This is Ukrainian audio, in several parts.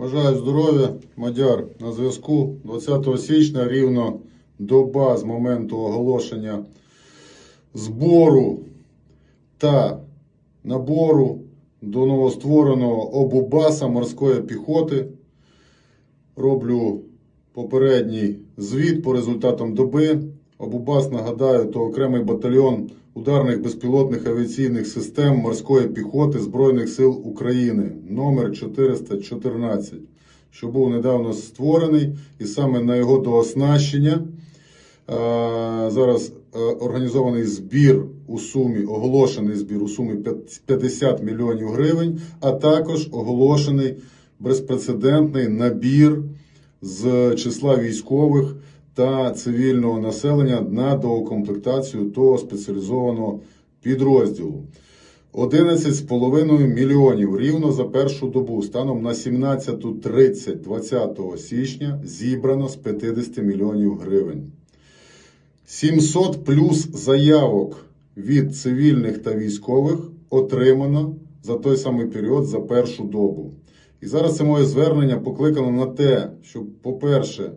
Бажаю здоров'я, Мадяр на зв'язку. 20 січня, рівно доба з моменту оголошення збору та набору до новоствореного обубаса морської піхоти. Роблю попередній звіт по результатам доби. Обубас, нагадаю, то окремий батальйон ударних безпілотних авіаційних систем морської піхоти Збройних сил України, номер 414, що був недавно створений, і саме на його дооснащення зараз організований збір у сумі, оголошений збір у сумі 50 мільйонів гривень, а також оголошений безпрецедентний набір з числа військових та цивільного населення на доукомплектацію того спеціалізованого підрозділу. 11,5 мільйонів рівно за першу добу, станом на 17:30 20 січня, зібрано з 50 мільйонів гривень. 700 плюс заявок від цивільних та військових отримано за той самий період за першу добу. І зараз це моє звернення покликано на те, щоб, по-перше,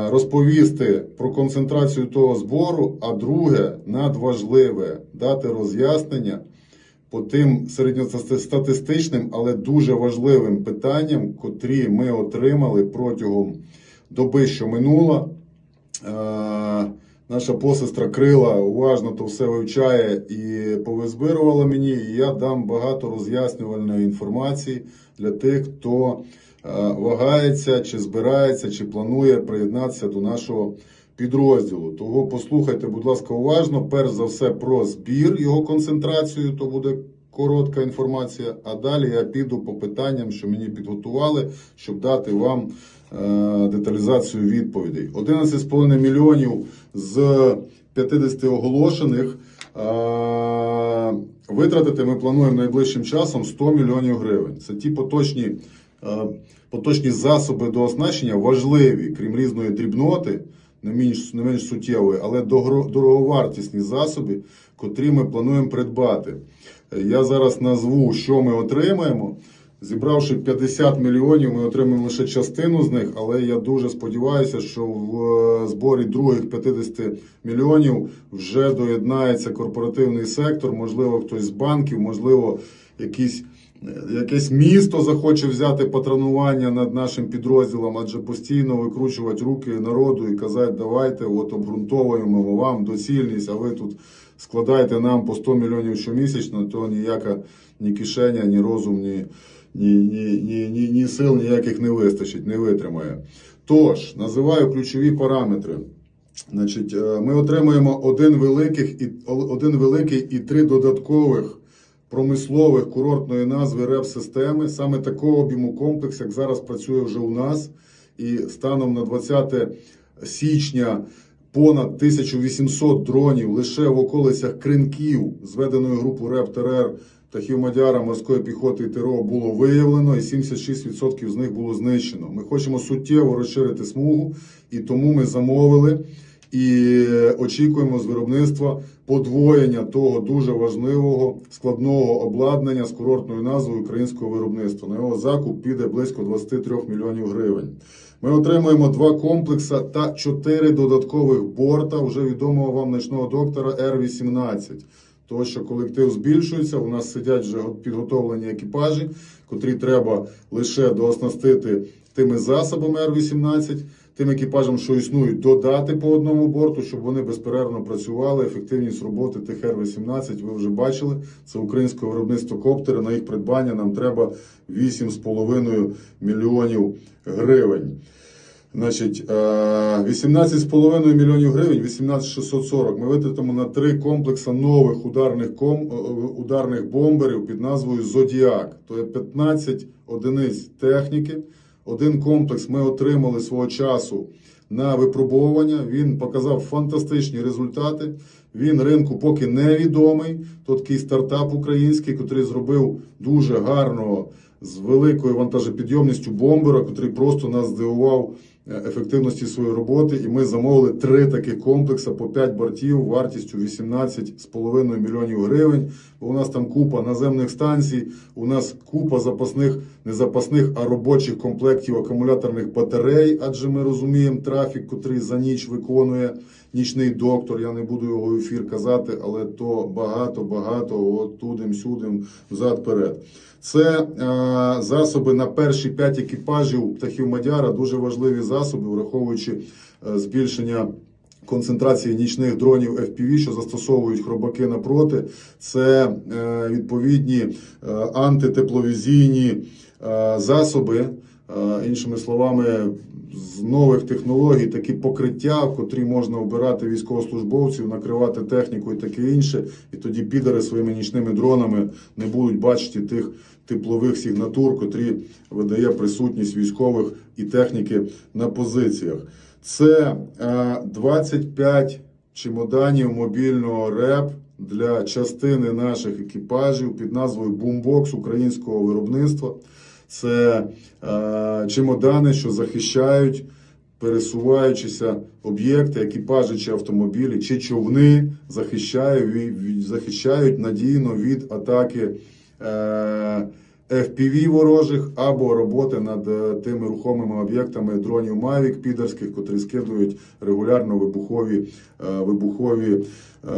розповісти про концентрацію того збору, а друге, надважливе, дати роз'яснення по тим середньостатистичним, але дуже важливим питанням, котрі ми отримали протягом доби, що минула. Наша посестра Крила уважно то все вивчає і повизбирувала мені, і я дам багато роз'яснювальної інформації для тих, хто вагається, чи збирається, чи планує приєднатися до нашого підрозділу. Того послухайте, будь ласка, уважно, перш за все про збір, його концентрацію, то буде коротка інформація, а далі я піду по питанням, що мені підготували, щоб дати вам деталізацію відповідей. 11,5 мільйонів з 50 оголошених. Витратити ми плануємо найближчим часом 100 мільйонів гривень. Це ті поточні засоби до оснащення, важливі, крім різної дрібноти, не менш суттєвої, але дороговартісні засоби, котрі ми плануємо придбати. Я зараз назву, що ми отримаємо. Зібравши 50 мільйонів, ми отримаємо лише частину з них, але я дуже сподіваюся, що в зборі других 50 мільйонів вже доєднається корпоративний сектор, можливо, хтось з банків, можливо, якесь місто захоче взяти патронування над нашим підрозділом, адже постійно викручувати руки народу і казати, давайте, от обґрунтовуємо вам доцільність, а ви тут складайте нам по 100 мільйонів щомісячно, то ніяка ні кишеня, ні розум, ні сил ніяких не вистачить, не витримає. Тож, називаю ключові параметри. Значить, ми отримуємо один великий і 3 додаткових промислових курортної назви РЕБ-системи, саме такого об'єму комплекс, як зараз працює вже у нас. І станом на 20 січня понад 1800 дронів лише в околицях Кринків, зведеної групи РЕБ-ТРР птахів Мадяра, морської піхоти і ТРО було виявлено, і 76% з них було знищено. Ми хочемо суттєво розширити смугу, і тому ми замовили і очікуємо з виробництва подвоєння того дуже важливого складного обладнання з курортною назвою українського виробництва. На його закуп піде близько 23 мільйонів гривень. Ми отримуємо 2 комплекси та 4 додаткових борта вже відомого вам ночного доктора Р-18. Тому що колектив збільшується, у нас сидять вже підготовлені екіпажі, котрі треба лише дооснастити тими засобами Р-18, тим екіпажам, що існують, додати по одному борту, щоб вони безперервно працювали. Ефективність роботи тих Р-18 ви вже бачили. Це українське виробництво коптери. На їх придбання нам треба 8,5 мільйонів гривень. Значить, 18,5 мільйонів гривень, 18,640 ми витратимо на 3 комплекси нових ударних бомберів під назвою «Зодіак». То є 15 одиниць техніки. Один комплекс ми отримали свого часу на випробовування. Він показав фантастичні результати. Він ринку поки невідомий. То такий стартап український, який зробив дуже гарного, з великою вантажопідйомністю бомбера, який просто нас здивував ефективності своєї роботи, і ми замовили 3 таких комплекси по 5 бортів вартістю 18,5 мільйонів гривень. Бо у нас там купа наземних станцій, у нас купа запасних, не запасних, а робочих комплектів акумуляторних батарей, адже ми розуміємо трафік, котрий за ніч виконує нічний доктор. Я не буду його в ефір казати, але то багато, от тудим-сюдим, взад-перед. Це засоби на перші 5 екіпажів птахів Мадяра, дуже важливі засоби, враховуючи збільшення концентрації нічних дронів FPV, що застосовують хробаки напроти. Це відповідні антитепловізійні засоби, іншими словами, з нових технологій, такі покриття, в котрі можна обирати військовослужбовців, накривати техніку і таке інше. І тоді підари своїми нічними дронами не будуть бачити тих теплових сигнатур, котрі видає присутність військових і техніки на позиціях. Це 25 чемоданів мобільного РЕП для частини наших екіпажів під назвою «Бумбокс» українського виробництва. Це чемодани, що захищають пересуваючися об'єкти, екіпажі чи автомобілі, чи човни, захищають надійно від атаки FPV ворожих або роботи над тими рухомими об'єктами дронів Mavic підерських, котрі скидують регулярно вибухові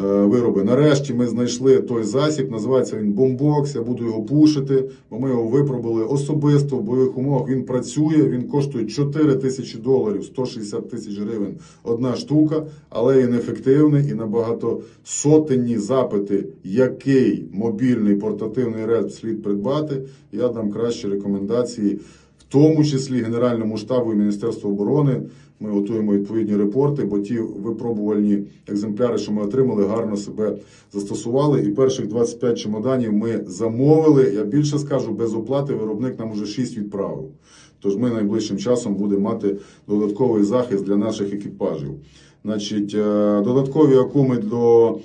вироби. Нарешті ми знайшли той засіб, називається він Бомбокс, я буду його пушити, бо ми його випробували особисто в бойових умовах, він працює, він коштує $4000, 160 тисяч гривень одна штука, але він ефективний і на багатосотенні запити, який мобільний портативний РЕП слід придбати, я дам кращі рекомендації, в тому числі Генеральному штабу і Міністерству оборони. Ми готуємо відповідні репорти, бо ті випробувальні екземпляри, що ми отримали, гарно себе застосували. І перших 25 чемоданів ми замовили. Я більше скажу, без оплати виробник нам уже 6 відправив. Тож ми найближчим часом будемо мати додатковий захист для наших екіпажів. Значить, додаткові акуми до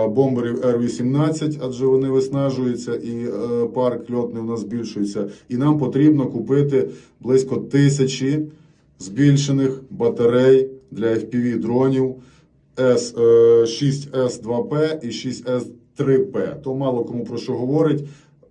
бомберів Р-18, адже вони виснажуються і парк льотний у нас збільшується. І нам потрібно купити близько 1000 збільшених батарей для FPV-дронів 6С2П і 6С3П. То мало кому про що говорить.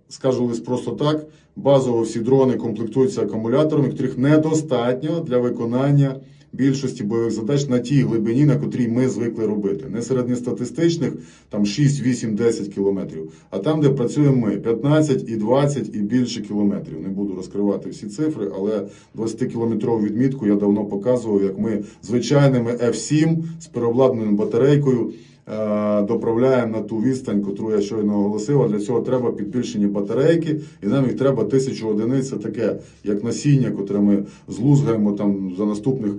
Скажу лише просто так. Базово всі дрони комплектуються акумуляторами, яких недостатньо для виконання більшості бойових задач на тій глибині, на котрій ми звикли робити. Не середньостатистичних, там 6, 8, 10 кілометрів, а там, де працюємо ми, 15 і 20 і більше кілометрів. Не буду розкривати всі цифри, але 20-кілометрову відмітку я давно показував, як ми звичайними F7 з переобладнаною батарейкою доправляємо на ту відстань, котру я щойно оголосив. А для цього треба підбільшені батарейки, і нам їх треба 1000 одиниць. Це таке, як насіння, котре ми злузгаємо там за наступних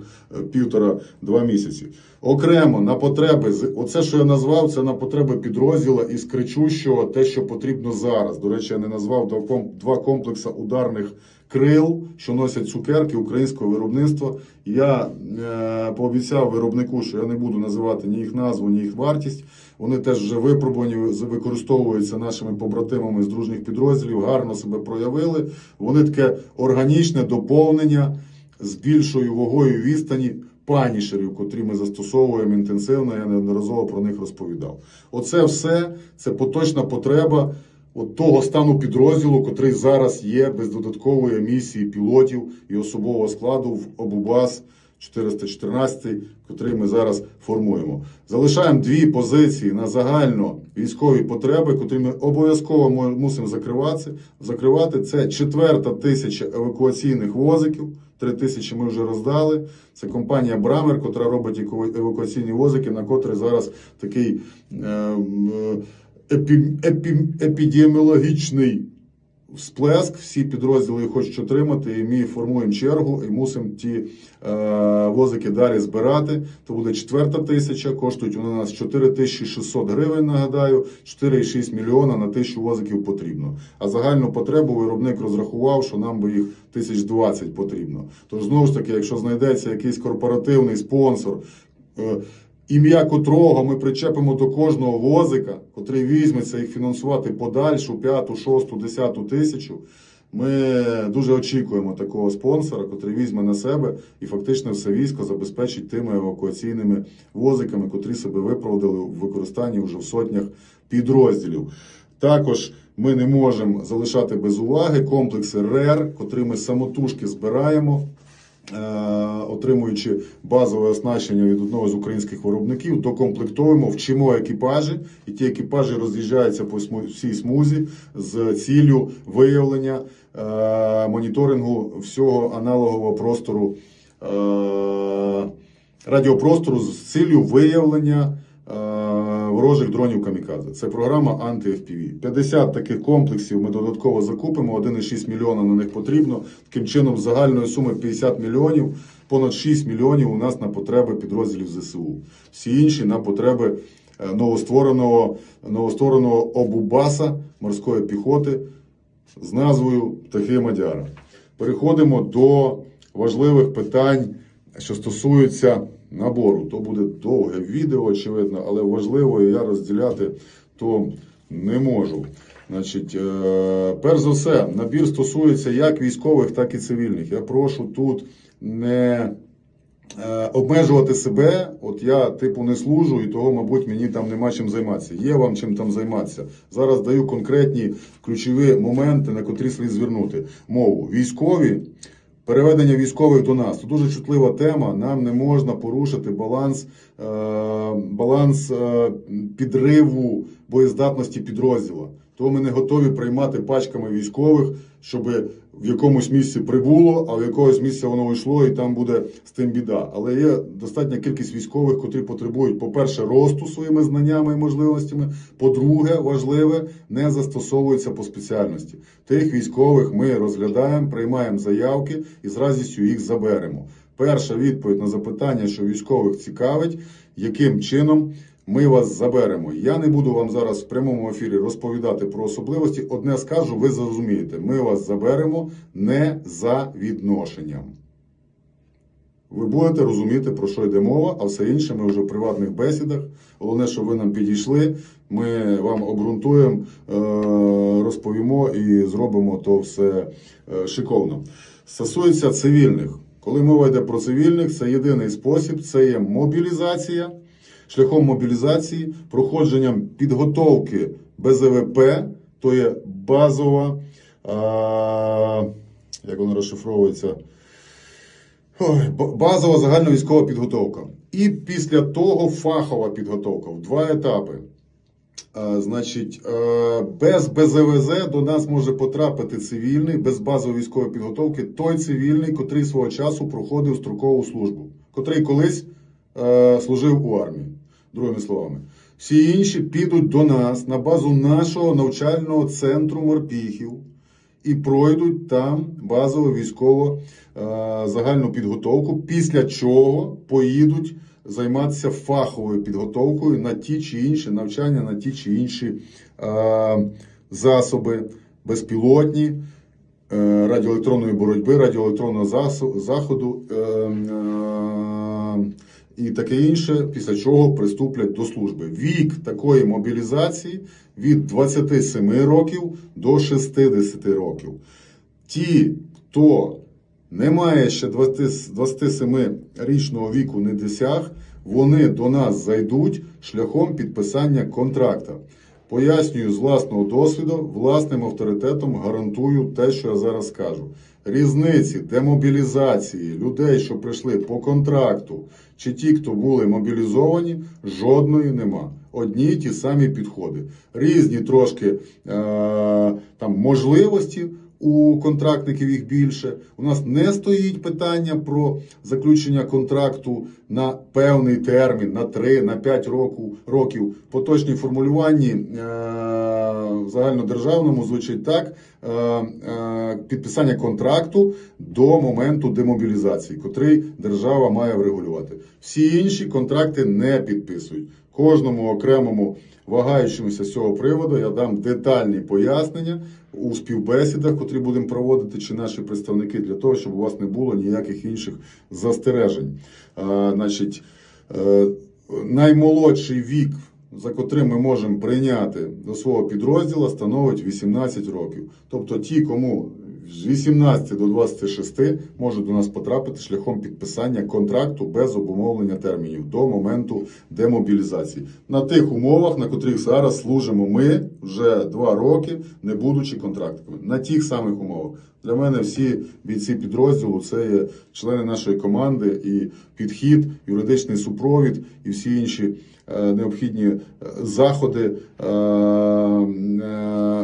1,5-2 місяці. Окремо на потреби, оце, що я назвав, це на потреби підрозділу із кричущого, те, що потрібно зараз. До речі, я не назвав 2 комплекси ударних крил, що носять цукерки українського виробництва. Я пообіцяв виробнику, що я не буду називати ні їх назву, ні їх вартість. Вони теж вже випробувані, використовуються нашими побратимами з дружніх підрозділів, гарно себе проявили. Вони таке органічне доповнення з більшою вагою відстані панішерів, котрі ми застосовуємо інтенсивно, я неодноразово про них розповідав. Оце все, це поточна потреба от того стану підрозділу, котрий зараз є без додаткової емісії пілотів і особового складу в ОБУБАС 414, котрий ми зараз формуємо. Залишаємо 2 позиції на загально військові потреби, котрі ми обов'язково мусимо закривати. Це 4000 евакуаційних возиків, 3000 ми вже роздали. Це компанія Брамер, котра робить евакуаційні возики, на котрі зараз такий епідеміологічний всплеск. Всі підрозділи їх хочуть отримати, і ми формуємо чергу, і мусимо ті возики далі збирати. То буде 4000, коштують вони у нас 4600 гривень, нагадаю, 4,6 мільйона на 1000 возиків потрібно. А загальну потребу виробник розрахував, що нам би їх 1020 потрібно. Тож, знову ж таки, якщо знайдеться якийсь корпоративний спонсор, ім'я котрого ми причепимо до кожного возика, котрий візьметься їх фінансувати подальшу 5, 6, 10 тисячу, Ми дуже очікуємо такого спонсора, котрий візьме на себе і фактично все військо забезпечить тими евакуаційними возиками, котрі себе виправдали в використанні вже в сотнях підрозділів. Також ми не можемо залишати без уваги комплекси РЕР, котрі ми самотужки збираємо, отримуючи базове оснащення від одного з українських виробників, докомплектуємо, вчимо екіпажі, і ті екіпажі роз'їжджаються по всій смузі з ціллю виявлення, моніторингу всього аналогового простору, радіопростору з ціллю виявлення ворожих дронів камікадзе. Це програма анти-FPV. 50 таких комплексів ми додатково закупимо, 1,6 мільйона на них потрібно. Таким чином, з загальної суми 50 мільйонів, понад 6 мільйонів у нас на потреби підрозділів ЗСУ. Всі інші на потреби новоствореного ОБУБАСа морської піхоти з назвою «Птахи Мадяра». Переходимо до важливих питань, що стосуються набору. То буде довге відео, очевидно, але важливо, і я розділяти то не можу. Значить, перш за все, набір стосується як військових, так і цивільних. Я прошу тут не обмежувати себе. От я типу не служу, і того, мабуть, мені там нема чим займатися. Є вам чим там займатися. Зараз даю конкретні ключові моменти, на котрі слід звернути мову. Військові, переведення військових до нас. Це дуже чутлива тема. Нам не можна порушити баланс підриву боєздатності підрозділу. Тому ми не готові приймати пачками військових, щоб в якомусь місці прибуло, а в якогось місця воно йшло і там буде з тим біда. Але є достатня кількість військових, котрі потребують, по-перше, росту своїми знаннями і можливостями, по-друге, важливе, не застосовуються по спеціальності. Тих військових ми розглядаємо, приймаємо заявки і з радістю їх заберемо. Перша відповідь на запитання, що військових цікавить, яким чином ми вас заберемо. Я не буду вам зараз в прямому ефірі розповідати про особливості. Одне скажу, ви зрозумієте. Ми вас заберемо не за відношенням. Ви будете розуміти, про що йде мова, а все інше ми вже в приватних бесідах. Головне, щоб ви нам підійшли, ми вам обґрунтуємо, розповімо і зробимо то все шиковно. Стосується цивільних. Коли мова йде про цивільних, це єдиний спосіб, це є мобілізація. Шляхом мобілізації, проходженням підготовки БЗВП, то є базова, як вона розшифровується, базова загальновійськова підготовка. І після того фахова підготовка в 2 етапи. Значить, без БЗВЗ до нас може потрапити цивільний, без базової військової підготовки, той цивільний, котрий свого часу проходив строкову службу, котрий колись служив у армії. Другими словами, всі інші підуть до нас на базу нашого навчального центру морпіхів і пройдуть там базову військову загальну підготовку, після чого поїдуть займатися фаховою підготовкою на ті чи інші навчання, на ті чи інші засоби безпілотні, радіоелектронної боротьби, радіоелектронного заходу і таке інше, після чого приступлять до служби. Вік такої мобілізації від 27 років до 60 років. Ті, хто не має ще 27-річного віку, не досяг, вони до нас зайдуть шляхом підписання контракта. Пояснюю з власного досвіду, власним авторитетом гарантую те, що я зараз скажу. Різниці демобілізації людей, що прийшли по контракту, чи ті, хто були мобілізовані, жодної нема. Одні й ті самі підходи. Різні трошки там можливості у контрактників, їх більше. У нас не стоїть питання про заключення контракту на певний термін, на 3, на 5 років. Поточні формулюванні в загальнодержавному звучить так: підписання контракту до моменту демобілізації, котрий держава має врегулювати. Всі інші контракти не підписують. Кожному окремому вагаючомуся з цього приводу я дам детальні пояснення у співбесідах, котрі будемо проводити, чи наші представники, для того, щоб у вас не було ніяких інших застережень. Значить, наймолодший вік, за котрим ми можемо прийняти до свого підрозділу, становить 18 років. Тобто ті, кому з 18 до 26 можуть до нас потрапити шляхом підписання контракту без обумовлення термінів до моменту демобілізації. На тих умовах, на котрих зараз служимо ми вже 2 роки, не будучи контрактниками. На тих самих умовах. Для мене всі бійці підрозділу – це є члени нашої команди, і підхід, юридичний супровід і всі інші необхідні заходи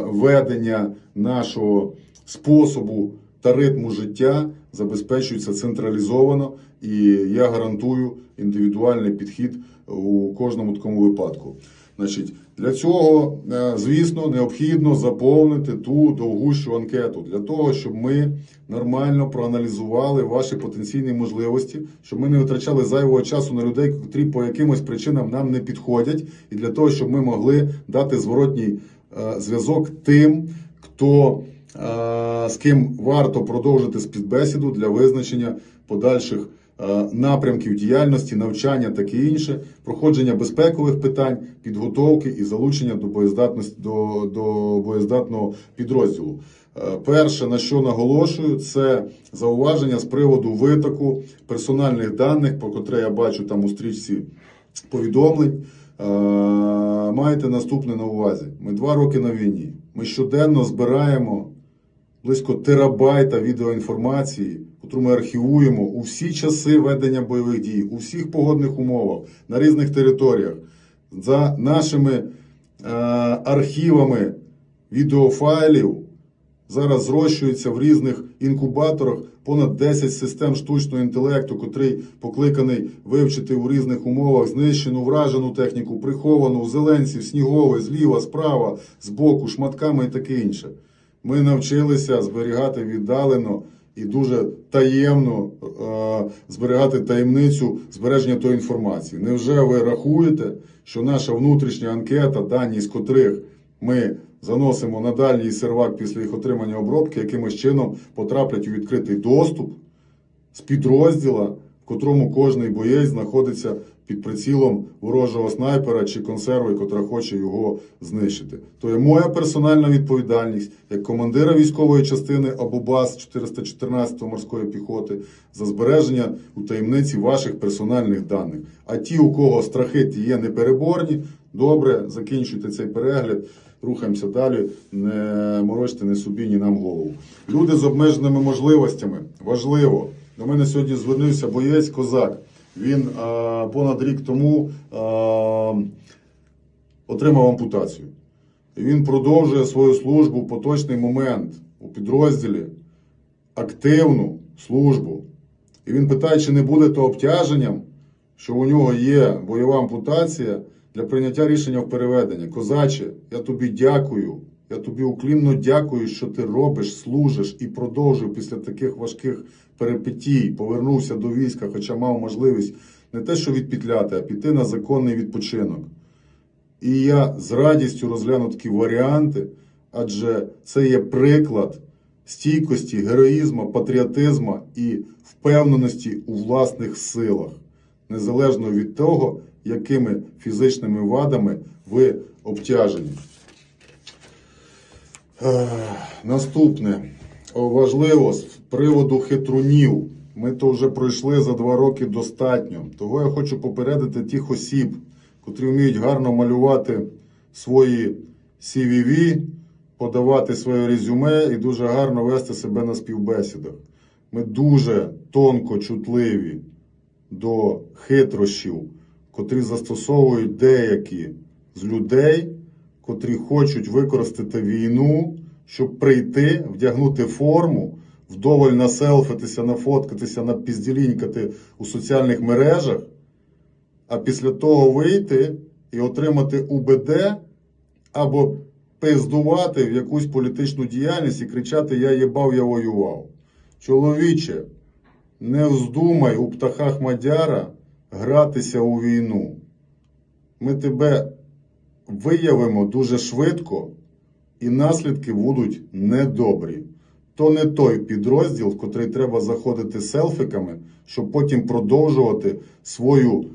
ведення нашого способу та ритму життя забезпечуються централізовано, і я гарантую індивідуальний підхід у кожному такому випадку. Значить, для цього, звісно, необхідно заповнити ту довгущу анкету, для того, щоб ми нормально проаналізували ваші потенційні можливості, щоб ми не витрачали зайвого часу на людей, які по якимось причинам нам не підходять, і для того, щоб ми могли дати зворотній зв'язок тим, з ким варто продовжити співбесіду для визначення подальших напрямків діяльності, навчання, таке інше, проходження безпекових питань, підготовки і залучення до боєздатного підрозділу. Перше, на що наголошую, це зауваження з приводу витоку персональних даних, про котре я бачу там у стрічці повідомлень. Маєте наступне на увазі. Ми 2 роки на війні. Ми щоденно збираємо близько терабайта відеоінформації, яку ми архівуємо у всі часи ведення бойових дій, у всіх погодних умовах, на різних територіях. За нашими архівами відеофайлів зараз зрощується в різних інкубаторах понад 10 систем штучного інтелекту, котрий покликаний вивчити у різних умовах знищену, вражену техніку, приховану, зеленців, сніговий, зліва, справа, збоку, шматками і таке інше. Ми навчилися зберігати віддалено і дуже таємно зберігати таємницю збереження тої інформації. Невже ви рахуєте, що наша внутрішня анкета, дані з котрих ми заносимо на дальній сервак після їх отримання обробки, якимось чином потраплять у відкритий доступ з підрозділа, в котрому кожний боєць знаходиться під прицілом ворожого снайпера чи консерви, котра хоче його знищити. То є моя персональна відповідальність як командира військової частини або баз 414-ї морської піхоти за збереження у таємниці ваших персональних даних. А ті, у кого страхи ті є непереборні, добре, закінчуйте цей перегляд. Рухаємося далі, не морочте ні собі, ні нам голову. Люди з обмеженими можливостями. Важливо. До мене сьогодні звернувся боєць Козак. Він понад рік тому отримав ампутацію. І він продовжує свою службу в поточний момент у підрозділі, активну службу. І він питає, чи не буде то обтяженням, що у нього є бойова ампутація, для прийняття рішення в переведення. Козаче, я тобі дякую, я тобі уклінно дякую, що ти робиш, служиш і продовжив після таких важких перипетій, повернувся до війська, хоча мав можливість не те, що відпетляти, а піти на законний відпочинок. І я з радістю розгляну такі варіанти, адже це є приклад стійкості, героїзму, патріотизму і впевненості у власних силах, незалежно від того, якими фізичними вадами ви обтяжені. Наступне. Важливо з приводу хитрунів. Ми то вже пройшли за 2 роки достатньо. Того я хочу попередити тих осіб, котрі вміють гарно малювати свої CVV, подавати своє резюме і дуже гарно вести себе на співбесідах. Ми дуже тонко чутливі до хитрощів, котрі застосовують деякі з людей, котрі хочуть використати війну, щоб прийти, вдягнути форму, вдоволь населфитися, нафоткатися, напізділінькати у соціальних мережах, а після того вийти і отримати УБД або пиздувати в якусь політичну діяльність і кричати «я єбав, я воював». Чоловіче, не вздумай у птахах Мадяра гратися у війну. Ми тебе виявимо дуже швидко, і наслідки будуть недобрі. То не той підрозділ, в котрий треба заходити селфіками, щоб потім продовжувати свою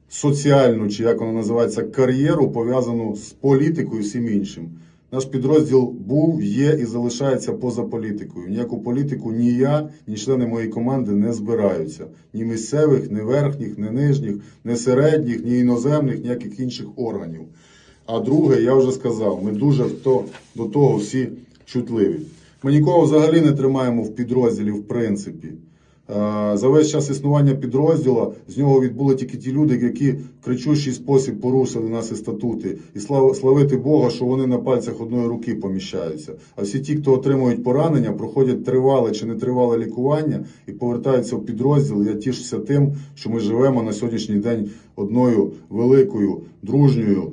соціальну, чи як вона називається, кар'єру, пов'язану з політикою і всім іншим. Наш підрозділ був, є і залишається поза політикою. Ніяку політику ні я, ні члени моєї команди не збираються. Ні місцевих, ні верхніх, ні нижніх, ні середніх, ні іноземних, ніяких інших органів. А друге, я вже сказав, ми дуже до того всі чутливі. Ми нікого взагалі не тримаємо в підрозділі, в принципі. За весь час існування підрозділу з нього відбули тільки ті люди, які в кричущий спосіб порушили наші статути. І славити Бога, що вони на пальцях одної руки поміщаються. А всі ті, хто отримують поранення, проходять тривале чи нетривале лікування і повертаються в підрозділ. Я тішуся тим, що ми живемо на сьогоднішній день одною великою, дружньою,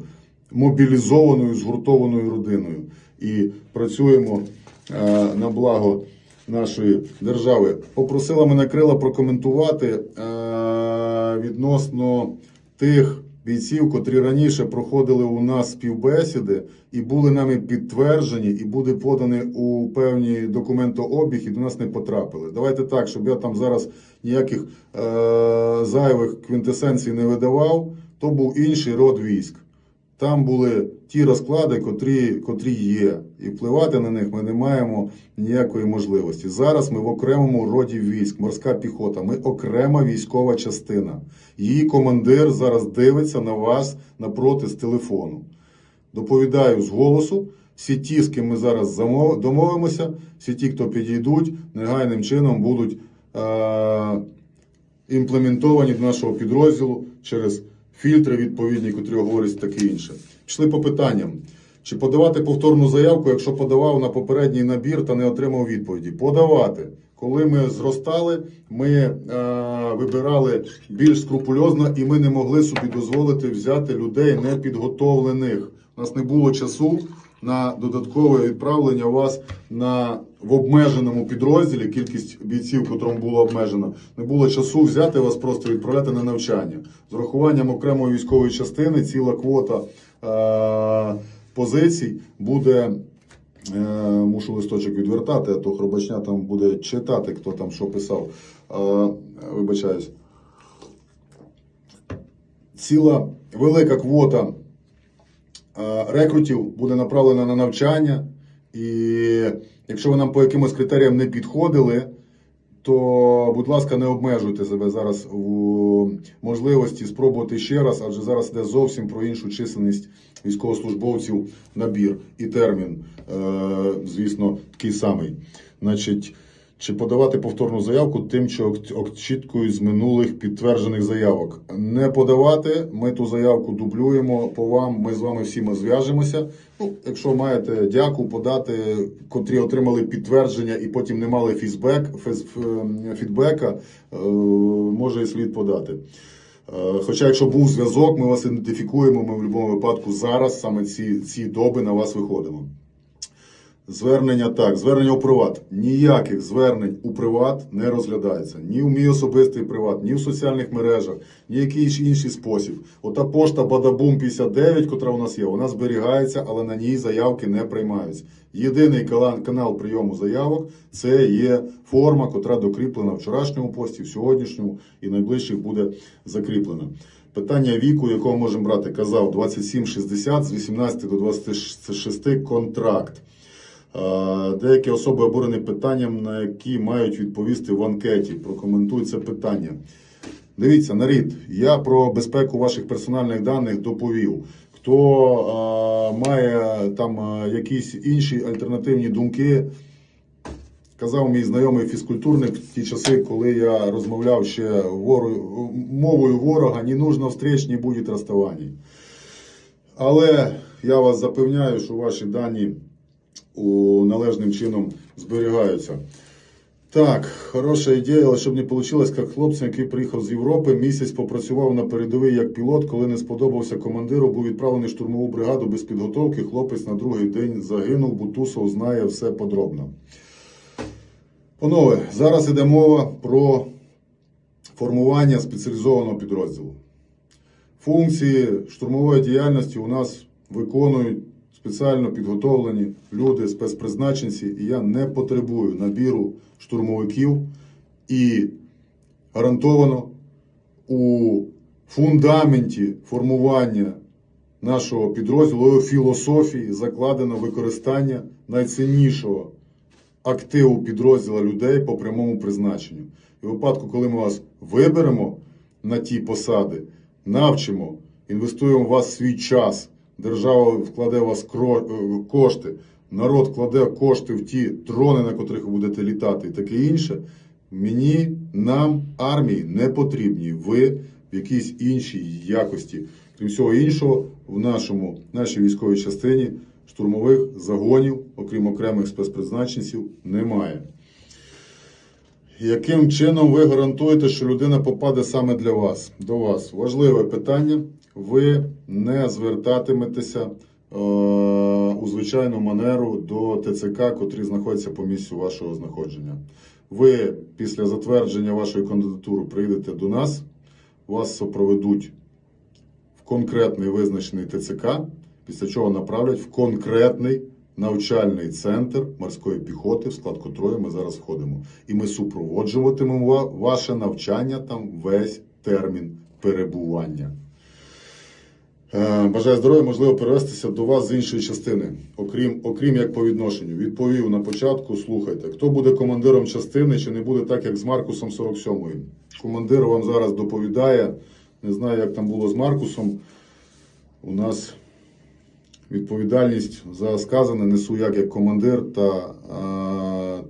мобілізованою, згуртованою родиною. І працюємо на благо нашої держави. Попросила мене Крила прокоментувати відносно тих бійців, котрі раніше проходили у нас співбесіди і були нами підтверджені, і були подані у певні документообіг і до нас не потрапили. Давайте так, щоб я там зараз ніяких зайвих квінтесенцій не видавав, то був інший род військ. Там були ті розклади, котрі є. І впливати на них ми не маємо ніякої можливості. Зараз ми в окремому роді військ, морська піхота. Ми окрема військова частина. Її командир зараз дивиться на вас напроти з телефону. Доповідаю з голосу. Всі ті, з ким ми зараз домовимося, всі ті, хто підійдуть, негайним чином будуть імплементовані до нашого підрозділу через фільтри відповідні, котрі говорять таке інше. Пішли по питанням. Чи подавати повторну заявку, якщо подавав на попередній набір та не отримав відповіді? Подавати. Коли ми зростали, ми вибирали більш скрупульозно і ми не могли собі дозволити взяти людей непідготовлених. У нас не було часу на додаткове відправлення вас в обмеженому підрозділі, кількість бійців, котрому було обмежено, не було часу взяти вас просто відправляти на навчання. З урахуванням окремої військової частини ціла квота позицій буде, мушу листочок відвертати, а то Хробачня там буде читати, хто там що писав. Вибачаюсь. Ціла велика квота рекрутів буде направлена на навчання, і якщо ви нам по якимось критеріям не підходили, то, будь ласка, не обмежуйте себе зараз у можливості спробувати ще раз, адже зараз йде зовсім про іншу чисельність військовослужбовців набір і термін, звісно, такий самий. Значить, чи подавати повторну заявку тим, що очікують з минулих підтверджених заявок? Не подавати, ми ту заявку дублюємо по вам, ми з вами всіма зв'яжемося. Якщо маєте дяку подати, котрі отримали підтвердження і потім не мали фідбека, може і слід подати. Хоча, якщо був зв'язок, ми вас ідентифікуємо, ми в будь-якому випадку зараз, саме ці доби на вас виходимо. Звернення у приват. Ніяких звернень у приват не розглядається. Ні в мій особистий приват, ні в соціальних мережах, ні в якийсь інший спосіб. Ота пошта Бадабум 59, котра у нас є, вона зберігається, але на ній заявки не приймаються. Єдиний канал прийому заявок – це є форма, котра докріплена в вчорашньому пості, в сьогоднішньому і найближчих буде закріплена. Питання віку, якого можемо брати, казав, 27-60, з 18 до 26 контракт. Деякі особи обурені питанням, на які мають відповісти в анкеті. Прокоментуй це питання. Дивіться, нарід, я про безпеку ваших персональних даних доповів. Хто має там якісь інші альтернативні думки, казав мій знайомий фізкультурник в ті часи, коли я розмовляв ще мовою ворога, не нужно встреч, не буде розставань. Але я вас запевняю, що ваші дані належним чином зберігаються. Так, хороша ідея, але щоб не вийшло, як хлопцям, який приїхав з Європи, місяць попрацював на передовій як пілот, коли не сподобався командиру, був відправлений в штурмову бригаду без підготовки, хлопець на другий день загинув, Бутусов знає все подробно. Панове, зараз йде мова про формування спеціалізованого підрозділу. Функції штурмової діяльності у нас виконують спеціально підготовлені люди, спецпризначенці, і я не потребую набіру штурмовиків. І гарантовано у фундаменті формування нашого підрозділу, його філософії закладено використання найціннішого активу підрозділу людей по прямому призначенню. І в випадку, коли ми вас виберемо на ті посади, навчимо, інвестуємо в вас свій час, держава вкладе в вас кошти, народ вкладе кошти в ті дрони, на котрих ви будете літати і таке інше, мені, нам, армії не потрібні ви в якійсь іншій якості. Крім всього іншого, в нашій військовій частині штурмових загонів, окрім окремих спецпризначенців, немає. Яким чином ви гарантуєте, що людина попаде саме до вас? Важливе питання. Ви не звертатиметеся у звичайну манеру до ТЦК, котрі знаходяться по місцю вашого знаходження. Ви після затвердження вашої кандидатури приїдете до нас, вас супроведуть в конкретний визначений ТЦК, після чого направлять в конкретний навчальний центр морської піхоти, в склад котрої ми зараз входимо. І ми супроводжуватимемо ваше навчання там весь термін перебування. Бажаю здоров'я, можливо перевестися до вас з іншої частини, окрім як по відношенню. Відповів на початку, слухайте, хто буде командиром частини, чи не буде так, як з Маркусом 47-ї. Командир вам зараз доповідає, не знаю, як там було з Маркусом. У нас відповідальність за сказане несу як командир та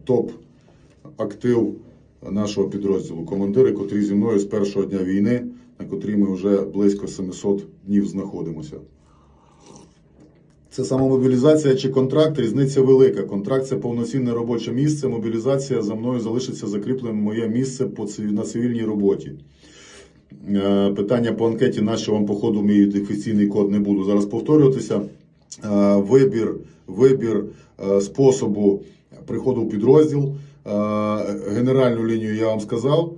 топ-актив нашого підрозділу. Командири, котрі зі мною з першого дня війни, на котрій ми вже близько 700 днів знаходимося. Це самомобілізація чи контракт, різниця велика. Контракт – це повноцінне робоче місце, мобілізація за мною залишиться закріпленим моє місце на цивільній роботі. Питання по анкеті, на що вам по ходу мій офіційний код, не буду зараз повторюватися. Вибір способу приходу в підрозділ. Генеральну лінію я вам сказав.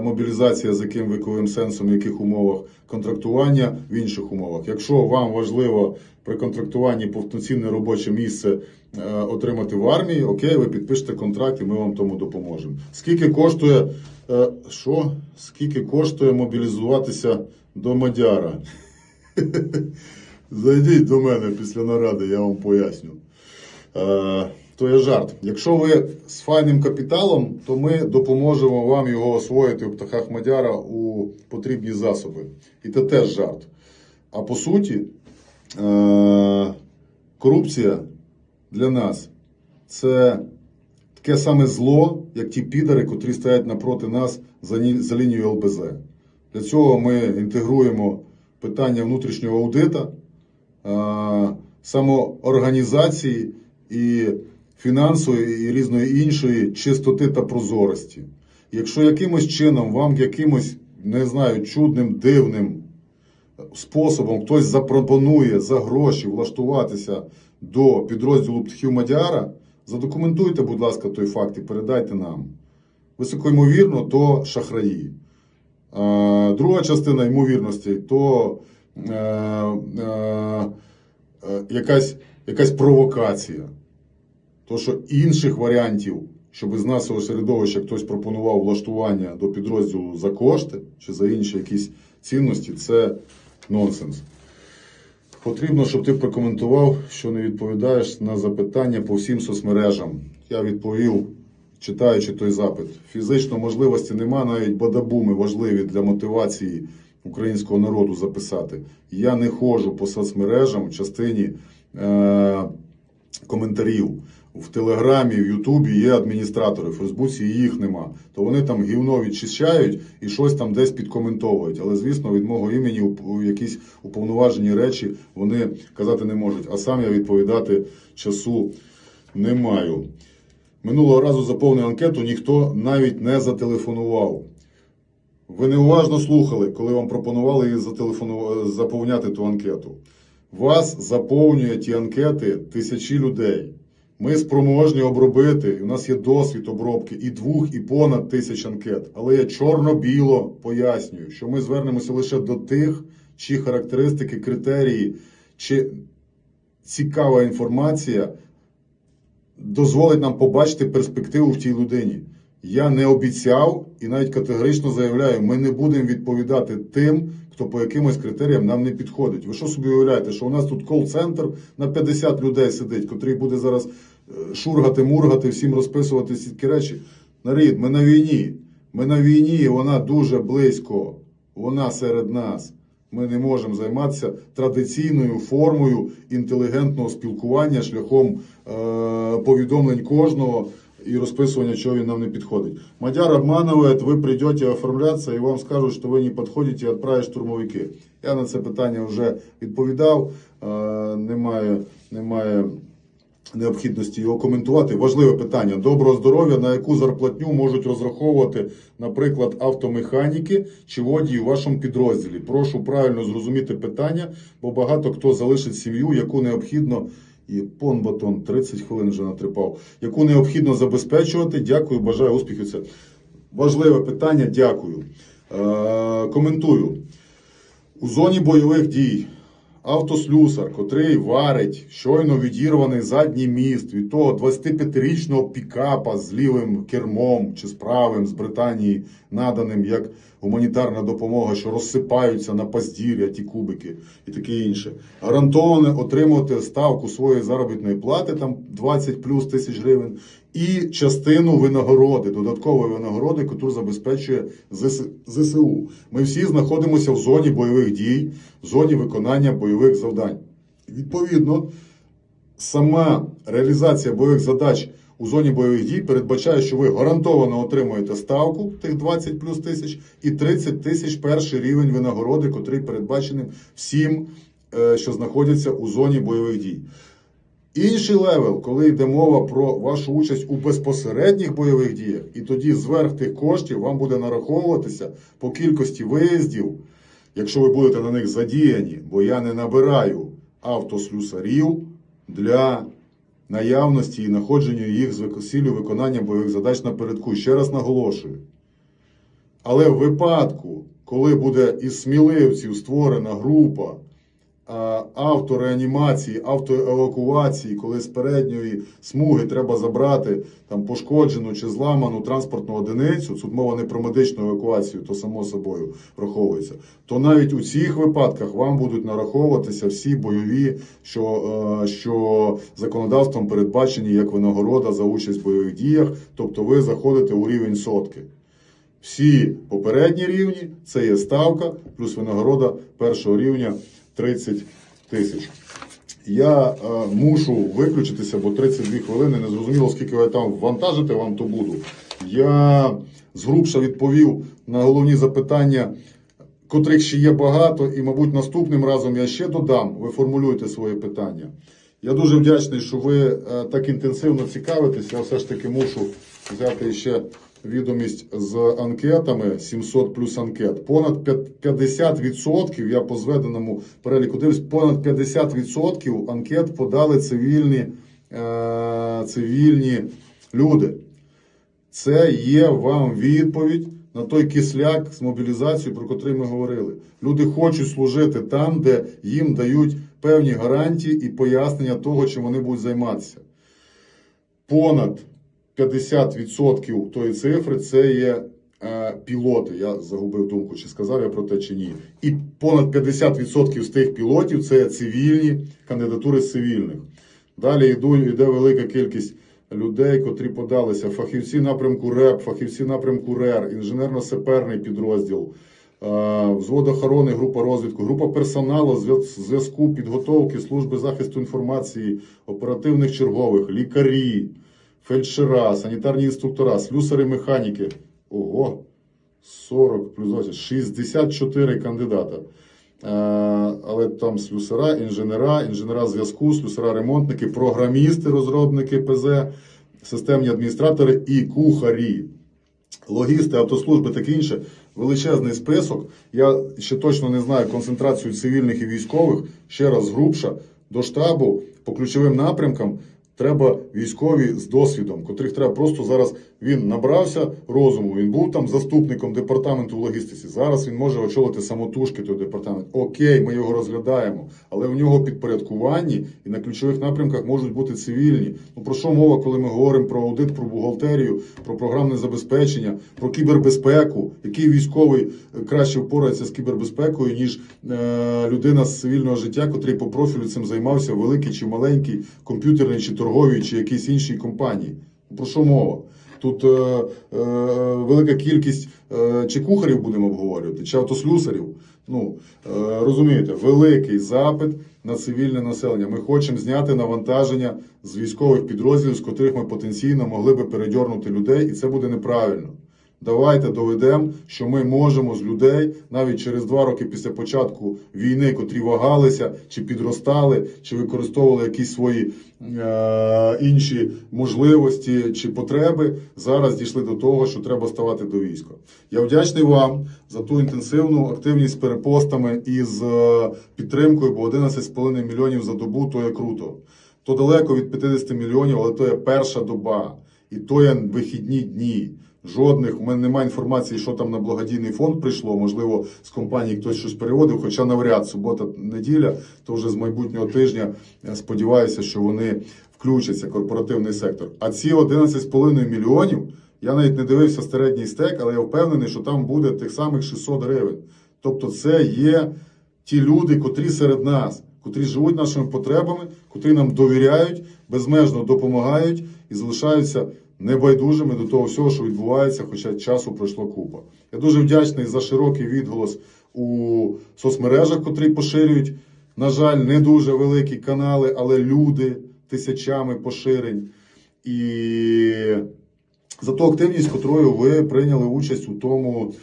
Мобілізація з яким віковим сенсом, в яких умовах, контрактування в інших умовах. Якщо вам важливо при контрактуванні повноцінне робоче місце отримати в армії, окей, ви підпишете контракт і ми вам тому допоможемо. Скільки коштує мобілізуватися до Мадяра? Зайдіть до мене після наради, я вам поясню. То є жарт. Якщо ви з файним капіталом, то ми допоможемо вам його освоїти в птахах Мадяра у потрібні засоби. І це теж жарт. А по суті, корупція для нас – це таке саме зло, як ті підари, котрі стоять напроти нас за лінією ЛБЗ. Для цього ми інтегруємо питання внутрішнього аудиту, самоорганізації і фінансової і різної іншої чистоти та прозорості. Якщо якимось чином вам якимось, не знаю, чудним, дивним способом хтось запропонує за гроші влаштуватися до підрозділу птахів Мадяра, задокументуйте, будь ласка, той факт і передайте нам. Високоймовірно, то шахраї. Друга частина ймовірності, то якась провокація. То, що інших варіантів, щоб з нашого середовища хтось пропонував влаштування до підрозділу за кошти чи за інші якісь цінності, це нонсенс. Потрібно, щоб ти прокоментував, що не відповідаєш на запитання по всім соцмережам. Я відповів, читаючи той запит. Фізично можливості нема, навіть бадабуми важливі для мотивації українського народу записати. Я не ходжу по соцмережам в частині коментарів. В Телеграмі, в Ютубі є адміністратори, в Фейсбуці їх нема. То вони там гівно відчищають і щось там десь підкоментовують. Але, звісно, від мого імені якісь уповноважені речі вони казати не можуть. А сам я відповідати часу не маю. Минулого разу заповнив анкету, ніхто навіть не зателефонував. Ви неуважно слухали, коли вам пропонували заповняти ту анкету. Вас заповнює ті анкети тисячі людей. Ми спроможні обробити, у нас є досвід обробки і 2, і понад 1000 анкет. Але я чорно-біло пояснюю, що ми звернемося лише до тих, чиї характеристики, критерії, чи цікава інформація дозволить нам побачити перспективу в тій людині. Я не обіцяв і навіть категорично заявляю, ми не будемо відповідати тим, хто по якимось критеріям нам не підходить. Ви що собі уявляєте, що у нас тут кол-центр на 50 людей сидить, котрий буде зараз шургати, мургати, всім розписувати всі такі речі? Народ, ми на війні. Ми на війні, і вона дуже близько. Вона серед нас. Ми не можемо займатися традиційною формою інтелігентного спілкування шляхом повідомлень кожного и расписывания, чего він нам не підходить. Мадяр обманывает, ви прийдете оформлятися і вам скажуть, що ви не підходите і відправять штурмовики. Я на це питання вже відповідав, немає необхідності його коментувати. Важливе питання. Доброго здоров'я, на яку зарплатню можуть розраховувати, наприклад, автомеханіки чи водії у вашому підрозділі? Прошу правильно зрозуміти питання, бо багато хто залишить сім'ю, яку необхідно... І пон-батон, 30 хвилин вже натрипав. Яку необхідно забезпечувати. Дякую, бажаю успіхів. Це важливе питання, дякую. Коментую. У зоні бойових дій автослюсар, котрий варить щойно відірваний задній міст від того 25-річного пікапа з лівим кермом чи з правим з Британії, наданим як гуманітарна допомога, що розсипаються на паздір'я ті кубики і таке інше. Гарантовано отримувати ставку своєї заробітної плати, там 20 плюс тисяч гривень, і частину винагороди, додаткової винагороди, яку забезпечує ЗСУ. Ми всі знаходимося в зоні бойових дій, в зоні виконання бойових завдань. Відповідно, сама реалізація бойових задач у зоні бойових дій передбачає, що ви гарантовано отримуєте ставку тих 20 плюс тисяч і 30 тисяч перший рівень винагороди, котрий передбачений всім, що знаходяться у зоні бойових дій. Інший левел, коли йде мова про вашу участь у безпосередніх бойових діях, і тоді зверх тих коштів вам буде нараховуватися по кількості виїздів, якщо ви будете на них задіяні, бо я не набираю автослюсарів для наявності і находження їх з ціллю виконання бойових задач напередку. Ще раз наголошую. Але в випадку, коли буде із сміливців створена група автореанімації, автоевакуації, коли з передньої смуги треба забрати там пошкоджену чи зламану транспортну одиницю, тут мова не про медичну евакуацію, то само собою враховується, то навіть у цих випадках вам будуть нараховуватися всі бойові, що законодавством передбачені як винагорода за участь в бойових діях, тобто ви заходите у рівень сотки. Всі попередні рівні – це є ставка, плюс винагорода першого рівня 30 тисяч. Я мушу виключитися, бо 32 хвилини, не зрозуміло, скільки ви там вантажите, вам то буду. Я згрубша відповів на головні запитання, котрих ще є багато, і, мабуть, наступним разом я ще додам, ви формулюєте своє питання. Я дуже вдячний, що ви так інтенсивно цікавитесь, я все ж таки мушу взяти ще відомість з анкетами, 700 плюс анкет. Понад 50%, я по зведеному переліку дивлюсь, понад 50% анкет подали цивільні люди. Це є вам відповідь на той кисляк з мобілізацією, про котрий ми говорили. Люди хочуть служити там, де їм дають певні гарантії і пояснення того, чим вони будуть займатися. Понад 50% тої цифри – це є пілоти. Я загубив думку, чи сказав я про те, чи ні. І понад 50% з тих пілотів – це цивільні, кандидатури з цивільних. Далі йде велика кількість людей, котрі подалися. Фахівці напрямку РЕП, фахівці напрямку РЕР, інженерно-саперний підрозділ, взвод охорони, група розвідку, група персоналу, зв'язку, підготовки, служби захисту інформації, оперативних чергових, лікарі, фельдшера, санітарні інструктора, слюсари-механіки. Ого, 40 плюс 20, 64 кандидата. Але там слюсара, інженера зв'язку, слюсара-ремонтники, програмісти, розробники ПЗ, системні адміністратори і кухарі. Логісти, автослужби, таке інше. Величезний список. Я ще точно не знаю концентрацію цивільних і військових. Ще раз грубша. До штабу по ключовим напрямкам треба військові з досвідом, котрих треба просто зараз Він набрався розуму, він був там заступником департаменту в логістиці. Зараз він може очолити самотужки той департамент. Окей, ми його розглядаємо, але в нього підпорядкуванні і на ключових напрямках можуть бути цивільні. Ну про що мова, коли ми говоримо про аудит, про бухгалтерію, про програмне забезпечення, про кібербезпеку? Який військовий краще впорається з кібербезпекою, ніж людина з цивільного життя, котрий по профілю цим займався, великий чи маленький, комп'ютерний чи торговій, чи якійсь іншій компанії? Про що мова? Тут велика кількість чи кухарів будемо обговорювати, чи автослюсарів. Ну, розумієте, великий запит на цивільне населення. Ми хочемо зняти навантаження з військових підрозділів, з котрих ми потенційно могли би передьорнути людей, і це буде неправильно. Давайте доведемо, що ми можемо з людей навіть через 2 роки після початку війни, котрі вагалися, чи підростали, чи використовували якісь свої інші можливості чи потреби, зараз дійшли до того, що треба ставати до війська. Я вдячний вам за ту інтенсивну активність з перепостами і з підтримкою, бо 11,5 мільйонів за добу – то є круто. То далеко від 50 мільйонів, але то є перша доба. І то є вихідні дні. Жодних, у мене немає інформації, що там на благодійний фонд прийшло, можливо, з компанії хтось щось переводив, хоча навряд, субота, неділя, то вже з майбутнього тижня сподіваюся, що вони включаться, корпоративний сектор. А ці 11,5 мільйонів, я навіть не дивився середній стек, але я впевнений, що там буде тих самих 600 гривень. Тобто це є ті люди, котрі серед нас, котрі живуть нашими потребами, котрі нам довіряють, безмежно допомагають і залишаються небайдужими до того всього, що відбувається, хоча часу пройшло купа. Я дуже вдячний за широкий відголос у соцмережах, котрі поширюють, на жаль, не дуже великі канали, але люди тисячами поширень. І за ту активність, котрою ви прийняли участь у тому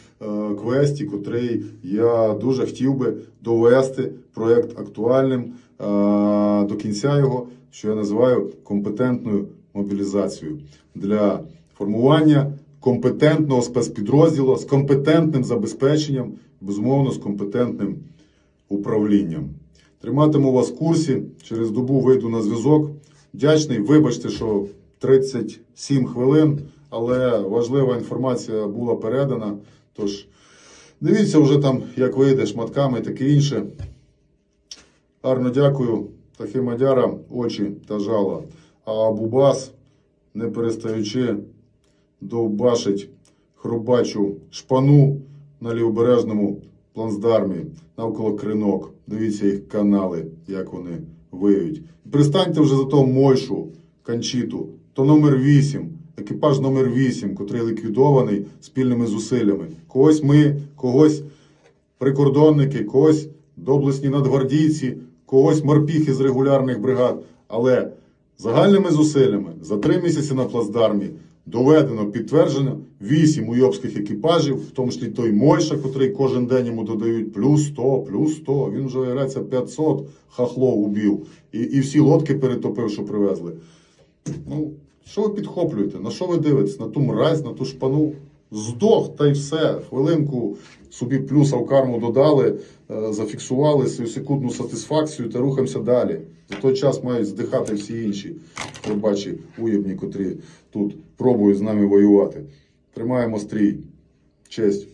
квесті, котрий я дуже хотів би довести проєкт актуальним до кінця його, що я називаю компетентною мобілізацією для формування компетентного спецпідрозділу з компетентним забезпеченням, безумовно, з компетентним управлінням. Триматиму вас в курсі, через добу вийду на зв'язок. Вдячний, вибачте, що 37 хвилин, але важлива інформація була передана. Тож, дивіться вже там, як вийде, шматками і таке інше. Гарно дякую. Тахимадяра, очі та жала. А Бубас, не перестаючи, довбашить хробачу шпану на лівобережному плацдармі навколо Кринок. Дивіться їх канали, як вони виють. Пристаньте вже за того Мойшу, Кончіту, то номер 8, екіпаж номер 8, котрий ліквідований спільними зусиллями. Когось ми, когось прикордонники, когось доблесні надгвардійці, когось морпіхи з регулярних бригад. Але загальними зусиллями за 3 місяці на плацдармі доведено, підтверджено 8 уйобських екіпажів, в тому числі той Мойша, котрий кожен день йому додають плюс 100, плюс 100. Він вже, виявляється, 500 хахлов убив. І всі лодки перетопив, що привезли. Ну, що ви підхоплюєте? На що ви дивитесь? На ту мразь, на ту шпану? Здох, та й все. Хвилинку собі плюса в карму додали, зафіксували свою секундну сатисфакцію та рухаємося далі. За той час мають здихати всі інші хлопачі уєбні, котрі тут пробують з нами воювати. Тримаємо стрій. Честь.